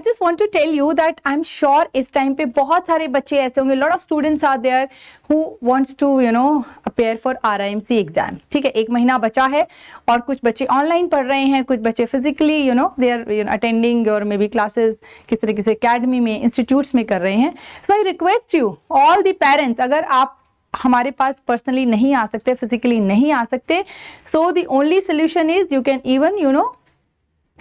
just want to tell you that I'm sure इस time पे बहुत सारे बच्चे ऐसे होंगे, lot of students are there who wants to appear for RIMC exam. ठीक है, 1 महीना बचा है और कुछ बच्चे ऑनलाइन पढ़ रहे हैं, कुछ बच्चे physically they are attending or maybe classes किस तरीके से academy में, institutes में कर रहे हैं. So I request you all the parents, अगर आप हमारे पास पर्सनली नहीं आ सकते, फिजिकली नहीं आ सकते, so the only solution is you can even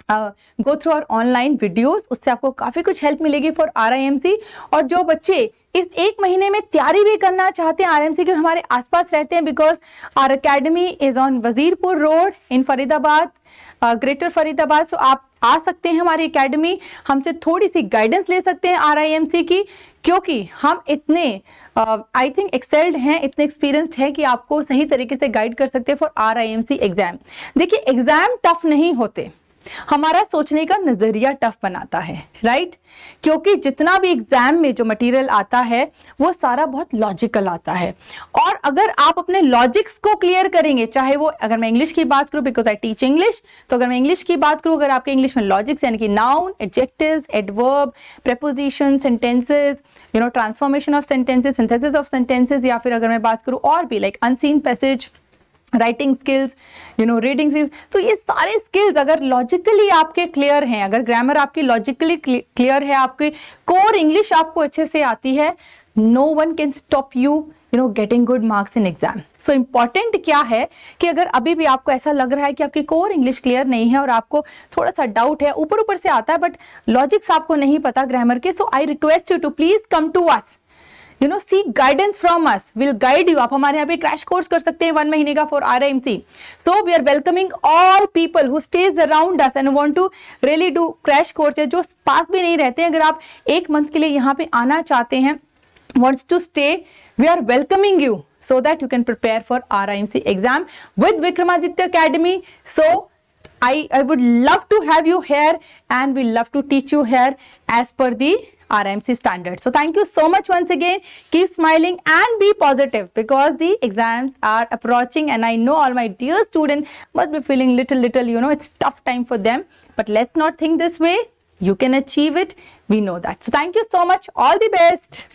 go through our online videos, उससे आपको काफी कुछ हेल्प मिलेगी फॉर RIMC. और जो बच्चे इस 1 महीने में तैयारी भी करना चाहते हैं RIMC के, हमारे आसपास रहते हैं, because our academy is on Wazirpur road in Faridabad, greater Faridabad. So आप आ सकते हैं हमारी अकेडमी, हमसे थोड़ी सी गाइडेंस ले सकते हैं RIMC की, क्योंकि हम इतने आई थिंक एक्सेल्ड हैं, इतने एक्सपीरियंस्ड हैं कि आपको सही तरीके से गाइड कर सकते हैं फॉर RIMC एग्जाम. देखिए, एग्जाम टफ नहीं होते, हमारा सोचने का नजरिया टफ बनाता है, राइट? क्योंकि जितना भी एग्जाम में जो मटेरियल आता है वो सारा बहुत लॉजिकल आता है, और अगर आप अपने लॉजिक्स को क्लियर करेंगे, चाहे वो, अगर मैं इंग्लिश की बात करूं बिकॉज आई टीच इंग्लिश, तो अगर मैं इंग्लिश की बात करूं, अगर आपके इंग्लिश में लॉजिक्स यानी कि noun, adjectives, adverb, preposition, sentences, transformation of sentences, synthesis of sentences, या फिर अगर मैं बात करूं और भी like unseen passage, writing skills, reading skills, तो ये सारे स्किल्स अगर लॉजिकली आपके क्लियर हैं, अगर ग्रामर आपकी लॉजिकली क्लियर है, आपकी कोर इंग्लिश आपको अच्छे से आती है, no one can stop you getting good marks in exam. So important क्या है कि अगर अभी भी आपको ऐसा लग रहा है कि आपकी कोर इंग्लिश क्लियर नहीं है और आपको थोड़ा सा डाउट है, ऊपर ऊपर से आता है बट लॉजिक्स आपको नहीं पता ग्रामर के, so I request you to please come to us, seek guidance from us. We'll guide you. आप हमारे यहाँ पे क्रैश कोर्स कर सकते हैं 1 महीने का for RIMC. So we are welcoming all people who stays around us and want to really do crash courses. जो पास भी नहीं रहते हैं, अगर आप 1 मंथ के लिए यहाँ पे आना चाहते हैं, wants to stay, we are welcoming you so that you can prepare for RIMC exam with Vikramaditya Academy. So I would love to have you here and we love to teach you here as per the RIMC standard. So thank you so much once again. Keep smiling and be positive because the exams are approaching and I know all my dear students must be feeling little, it's tough time for them. But let's not think this way. You can achieve it. We know that. So thank you so much. All the best.